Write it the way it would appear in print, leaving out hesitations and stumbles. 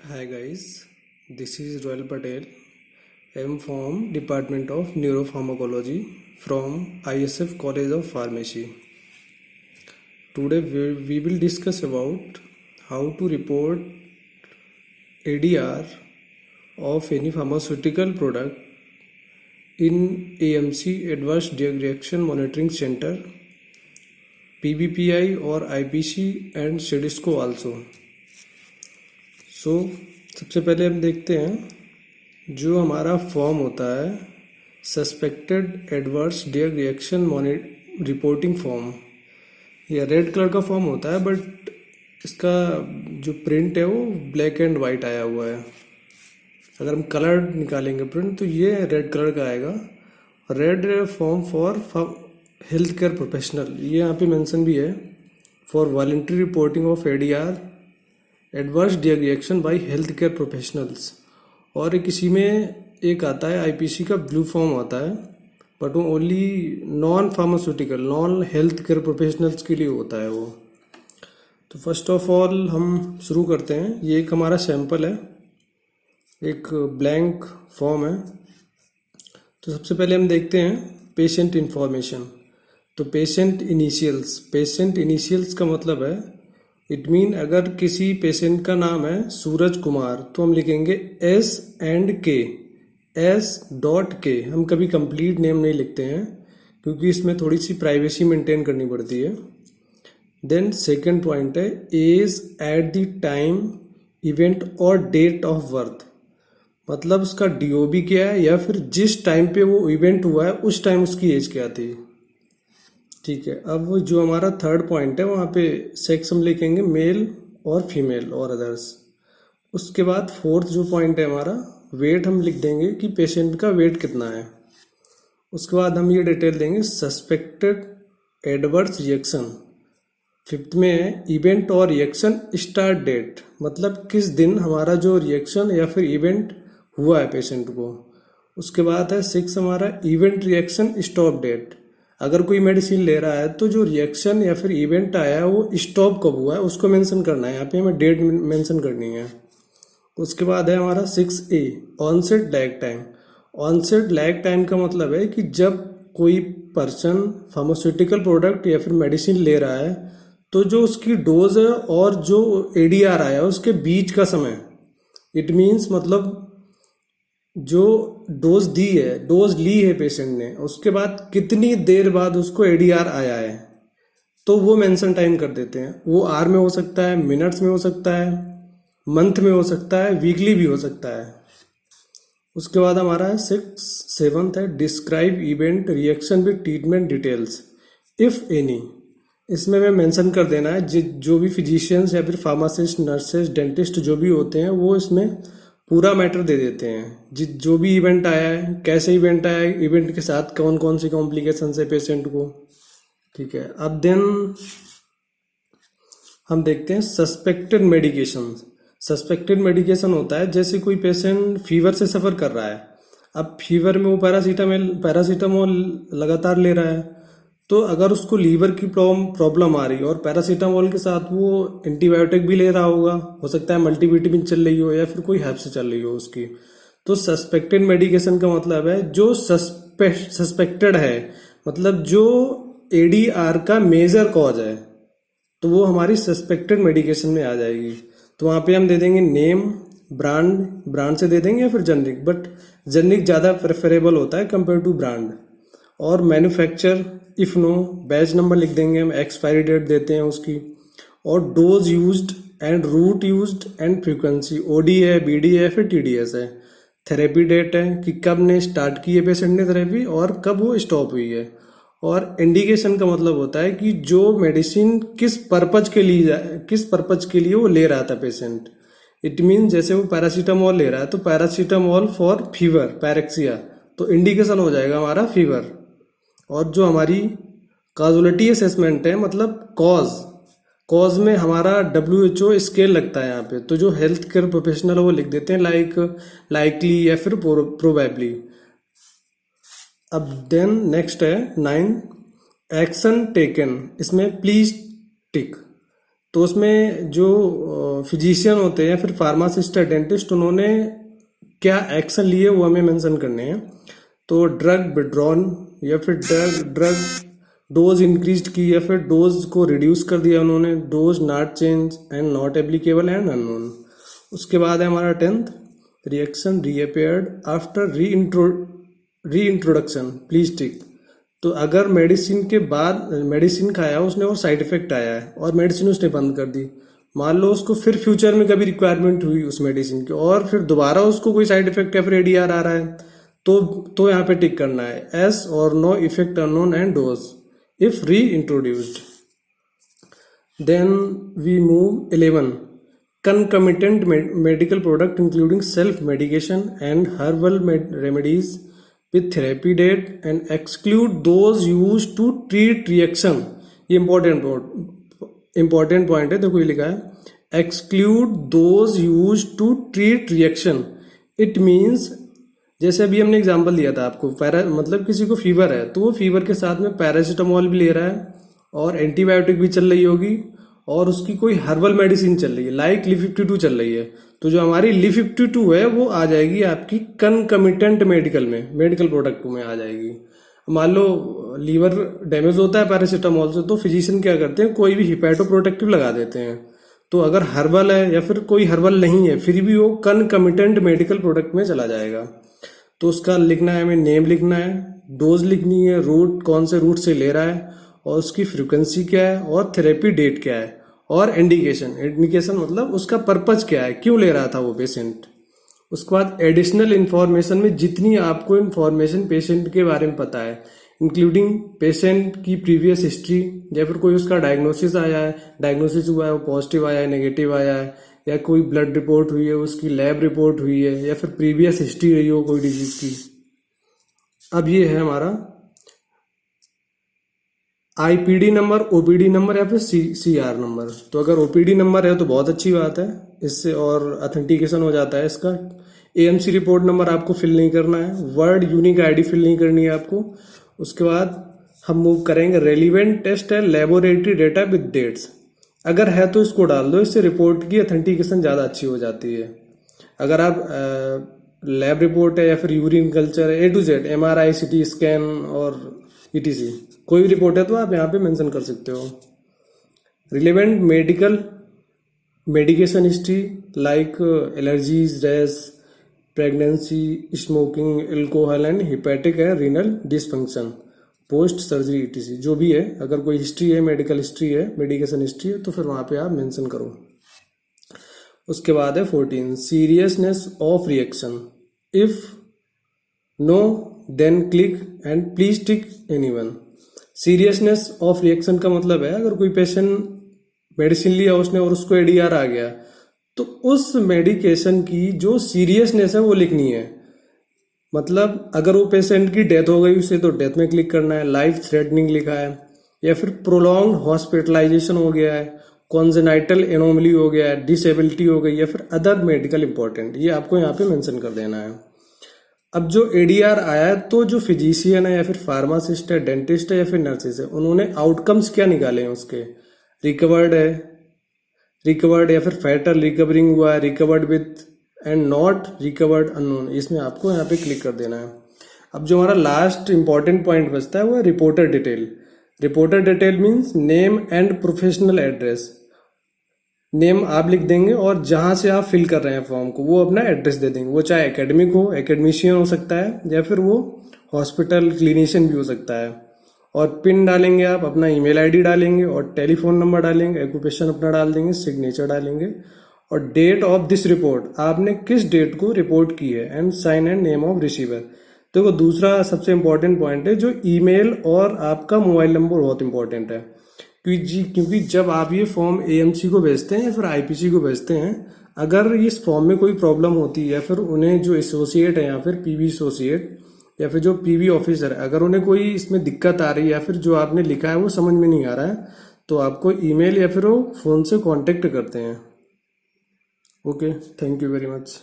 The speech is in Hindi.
Hi guys, this is Royal Patel. I am from Department of Neuropharmacology from ISF College of Pharmacy. Today we will discuss about how to report ADR of any pharmaceutical product in AMC Advanced Drug Reaction Monitoring Center, PBPI or IPC and CDSCO also. सबसे पहले हम देखते हैं जो हमारा फॉर्म होता है suspected adverse drug reaction reporting form. ये रेड कलर का फॉर्म होता है बट इसका जो प्रिंट है वो ब्लैक एंड वाइट आया हुआ है। अगर हम कलर निकालेंगे प्रिंट तो ये रेड कलर का आएगा। Red form for health care professional, ये यहाँ पे मेंशन भी है, for voluntary reporting of ADR adverse drug reaction by health care professionals. और किसी में एक आता है आईपीसी का ब्लू फॉर्म आता है बट वो only non pharmaceutical non health care professionals के लिए होता है वो। तो फर्स्ट ऑफ ऑल हम शुरू करते हैं। ये एक हमारा सैंपल है, एक ब्लैंक फॉर्म है। तो सबसे पहले हम देखते हैं पेशेंट इन्फॉर्मेशन। तो पेशेंट इनिशियल्स का मतलब है, इट मीन अगर किसी पेशेंट का नाम है सूरज कुमार तो हम लिखेंगे S.K। हम कभी कंप्लीट नेम नहीं लिखते हैं क्योंकि इसमें थोड़ी सी प्राइवेसी मेंटेन करनी पड़ती है। देन सेकंड पॉइंट है age at the time event और डेट ऑफ बर्थ, मतलब उसका DOB क्या है या फिर जिस टाइम पे वो इवेंट हुआ है उस टाइम उसकी एज क्या थी। ठीक है, अब जो हमारा थर्ड पॉइंट है वहाँ पे सेक्स हम लिखेंगे मेल और फीमेल और अदर्स। उसके बाद फोर्थ जो पॉइंट है हमारा वेट, हम लिख देंगे कि पेशेंट का वेट कितना है। उसके बाद हम ये डिटेल देंगे सस्पेक्टेड एडवर्स रिएक्शन। फिफ्थ में है इवेंट और रिएक्शन स्टार्ट डेट, मतलब किस दिन हमारा जो रिएक्शन या फिर इवेंट हुआ है पेशेंट को। उसके बाद है सिक्स हमारा इवेंट रिएक्शन स्टॉप डेट, अगर कोई मेडिसिन ले रहा है तो जो रिएक्शन या फिर इवेंट आया है वो स्टॉप कब हुआ है उसको मेंशन करना है, यहाँ पे हमें डेट मेंशन करनी है। उसके बाद है हमारा 6A onset lag time. Onset lag time का मतलब है कि जब कोई पर्सन फार्मास्यूटिकल प्रोडक्ट या फिर मेडिसिन ले रहा है तो जो उसकी डोज है और जो ADR आया है उसके बीच का समय। इट मीन्स मतलब जो डोज ली है पेशेंट ने, उसके बाद कितनी देर बाद उसको ADR आया है तो वो मेंशन टाइम कर देते हैं। वो आवर में हो सकता है, मिनट्स में हो सकता है, मंथ में हो सकता है, वीकली भी हो सकता है। उसके बाद हमारा है सेवंथ है describe event reaction with treatment details if any. इसमें मैं मेंशन कर देना है जो भी फिजिशियंस या फिर फार्मासिस्ट, नर्सेज, डेंटिस्ट जो भी होते हैं वो इसमें पूरा मैटर दे देते हैं। जो भी इवेंट आया है, कैसे इवेंट आया है, इवेंट के साथ कौन कौन सी कॉम्प्लिकेशन है पेशेंट को। ठीक है, अब देन हम देखते हैं सस्पेक्टेड मेडिकेशन। सस्पेक्टेड मेडिकेशन होता है जैसे कोई पेशेंट फीवर से सफ़र कर रहा है, अब फीवर में वो पैरासीटामोल लगातार ले रहा है, तो अगर उसको लीवर की प्रॉब्लम आ रही है और पैरासीटामोल के साथ वो एंटीबायोटिक भी ले रहा होगा, हो सकता है मल्टीविटामिन चल रही हो या फिर कोई हेल्प चल रही हो उसकी, तो सस्पेक्टेड मेडिकेशन का मतलब है जो सस्पेक्टेड है, मतलब जो ADR का मेजर कॉज है तो वो हमारी सस्पेक्टेड मेडिकेशन में आ जाएगी। तो वहाँ पे हम दे देंगे नेम, ब्रांड से दे देंगे या फिर जेनरिक, बट जेनरिक ज़्यादा प्रेफरेबल होता है कंपेयर टू ब्रांड। और manufacture if no, batch number लिख देंगे हम, एक्सपायरी डेट देते हैं उसकी, और dose used and route used and frequency, OD है, BD है, फिर TDS है। थेरेपी डेट है कि कब ने स्टार्ट की है पेशेंट ने थेरेपी और कब वो स्टॉप हुई है। और इंडिकेशन का मतलब होता है कि जो मेडिसिन किस पर्पज के लिए वो ले रहा था पेशेंट। इट मीन जैसे वो पैरासीटामोल ले रहा है तो पैरासीटामोल फॉर फीवर, पैरेक्सिया, तो इंडिकेशन हो जाएगा हमारा फीवर। और जो हमारी कॉजुलिटी असेसमेंट है, मतलब कॉज में हमारा WHO स्केल लगता है यहाँ पे, तो जो हेल्थ केयर प्रोफेशनल है वो लिख देते हैं लाइकली या फिर प्रोबेबली। अब देन नेक्स्ट है 9 एक्शन टेकन, इसमें प्लीज टिक। तो उसमें जो फिजिशियन होते हैं, फिर फार्मासिस्ट, डेंटिस्ट, उन्होंने क्या एक्शन लिए वो हमें मेंशन करने हैं। तो ड्रग विड्रॉन, या फिर ड्रग डोज इंक्रीज की, या फिर डोज को रिड्यूस कर दिया उन्होंने, dose not change and not applicable and unknown. उसके बाद है हमारा 10th, रिएक्शन रीअपेयर्ड आफ्टर री इंट्रोडक्शन, प्लीज टिक। तो अगर मेडिसिन के बाद मेडिसिन खाया उसने और साइड इफेक्ट आया है और मेडिसिन उसने बंद कर दी, मान लो उसको फिर फ्यूचर में कभी रिक्वायरमेंट हुई उस मेडिसिन की और फिर दोबारा उसको कोई साइड इफेक्ट या फिर एडीआर आ रहा है, तो यहाँ पे टिक करना है एस और no effect unknown and does if reintroduced. Then we move 11, concomitant medical product including self medication and herbal remedies with therapy date and exclude those used to treat reaction। ये important point है, देखो ये लिखा है exclude those used to treat reaction। it means जैसे अभी हमने एग्जांपल दिया था आपको, मतलब किसी को फीवर है तो वो फीवर के साथ में पैरासीटामोल भी ले रहा है और एंटीबायोटिक भी चल रही होगी और उसकी कोई हर्बल मेडिसिन चल रही है, लाइक ली52 चल रही है, तो जो हमारी ली52 है वो आ जाएगी आपकी कंकमिटेंट मेडिकल प्रोडक्ट में आ जाएगी। मान लो लीवर डैमेज होता है पैरासीटामोल से, तो फिजिशियन क्या करते हैं, कोई भी हिपैटोप्रोटेक्टिव लगा देते हैं। तो अगर हर्बल है या फिर कोई हर्बल नहीं है, फिर भी वो कंकमिटेंट मेडिकल प्रोडक्ट में चला जाएगा। तो उसका लिखना है, हमें नेम लिखना है, डोज लिखनी है, रूट कौन से रूट से ले रहा है और उसकी फ्रीक्वेंसी क्या है और थेरेपी डेट क्या है और इंडिकेशन मतलब उसका पर्पज क्या है, क्यों ले रहा था वो पेशेंट। उसके बाद एडिशनल इंफॉर्मेशन में जितनी आपको इंफॉर्मेशन पेशेंट के बारे में पता है, इंक्लूडिंग पेशेंट की प्रीवियस हिस्ट्री, या फिर कोई उसका डायग्नोसिस आया है, डायग्नोसिस हुआ है वो पॉजिटिव आया है, नेगेटिव आया है, या कोई ब्लड रिपोर्ट हुई है, उसकी लैब रिपोर्ट हुई है, या फिर प्रीवियस हिस्ट्री रही हो कोई डिजीज की। अब ये है हमारा आईपीडी नंबर, ओपीडी नंबर या फिर सीआर नंबर। तो अगर ओपीडी नंबर है तो बहुत अच्छी बात है, इससे और ऑथेंटिकेशन हो जाता है इसका। एएमसी रिपोर्ट नंबर आपको फिल नहीं करना है, वर्ड यूनिक आईडी फिल नहीं करनी है आपको। उसके बाद हम मूव करेंगे रेलिवेंट टेस्ट है लेबोरेटरी डेटा विद डेट्स, अगर है तो इसको डाल दो, इससे रिपोर्ट की ऑथेंटिकेशन ज़्यादा अच्छी हो जाती है। अगर आप लैब रिपोर्ट है या फिर यूरिन कल्चर है, A to Z MRI CT scan और ETC कोई भी रिपोर्ट है तो आप यहाँ पे मेंशन कर सकते हो। Relevant medication history like allergies, rash, pregnancy, smoking, alcohol and hepatic है renal dysfunction, post surgery ETC जो भी है, अगर कोई हिस्ट्री है, मेडिकल हिस्ट्री है, मेडिकेशन हिस्ट्री है, तो फिर वहाँ पे आप मेंशन करो। उसके बाद है 14 seriousness of reaction, if no then click and please tick anyone. Seriousness of reaction का मतलब है अगर कोई पेशेंट मेडिसिन लिया उसने और उसको एडीआर आ गया, तो उस मेडिकेशन की जो सीरियसनेस है वो लिखनी है। मतलब अगर वो पेशेंट की डेथ हो गई उसे तो डेथ में क्लिक करना है, लाइफ थ्रेटनिंग लिखा है, या फिर प्रोलॉन्ग हॉस्पिटलाइजेशन हो गया है, कॉन्जेनाइटल एनोमली हो गया है, डिसेबिलिटी हो गई, या फिर अदर मेडिकल इंपॉर्टेंट, ये आपको यहाँ पे मेंशन कर देना है। अब जो एडीआर आया है तो जो फिजिशियन है या फिर फार्मासिस्ट है, डेंटिस्ट है या फिर नर्सिस है, उन्होंने आउटकम्स क्या निकाले हैं उसके, रिकवर्ड है, रिकवर्ड या फिर फैटल रिकवरिंग हुआ है, recovered with and not recovered unknown, इसमें आपको यहाँ पे क्लिक कर देना है। अब जो हमारा लास्ट इंपॉर्टेंट पॉइंट बचता है वो है reporter detail. Reporter detail means name and professional address. Name आप लिख देंगे और जहां से आप फिल कर रहे हैं फॉर्म को वो अपना एड्रेस दे देंगे, वो चाहे एकेडमिक हो, एकेडमिशियन हो सकता है, या फिर वो हॉस्पिटल क्लिनिशियन भी हो सकता है। और पिन डालेंगे, आप अपना ईमेल आईडी डालेंगे और टेलीफोन नंबर डालेंगे, ऑक्यूपेशन अपना डाल देंगे, सिग्नेचर डालेंगे और डेट ऑफ दिस रिपोर्ट, आपने किस डेट को रिपोर्ट की है, and sign and name of receiver. देखो दूसरा सबसे इंपॉर्टेंट पॉइंट है जो ईमेल और आपका मोबाइल नंबर बहुत इंपॉर्टेंट है, क्योंकि जब आप ये फॉर्म एएमसी को भेजते हैं या फिर आईपीसी को भेजते हैं, अगर इस फॉर्म में कोई प्रॉब्लम होती है या फिर उन्हें जो एसोसिएट है या फिर पीवी एसोसिएट या फिर जो पीवी ऑफिसर है, अगर उन्हें कोई इसमें दिक्कत आ रही है या फिर जो आपने लिखा है वो समझ में नहीं आ रहा है, तो आपको ईमेल या फिर वो फोन से कांटेक्ट करते हैं। Okay, thank you very much.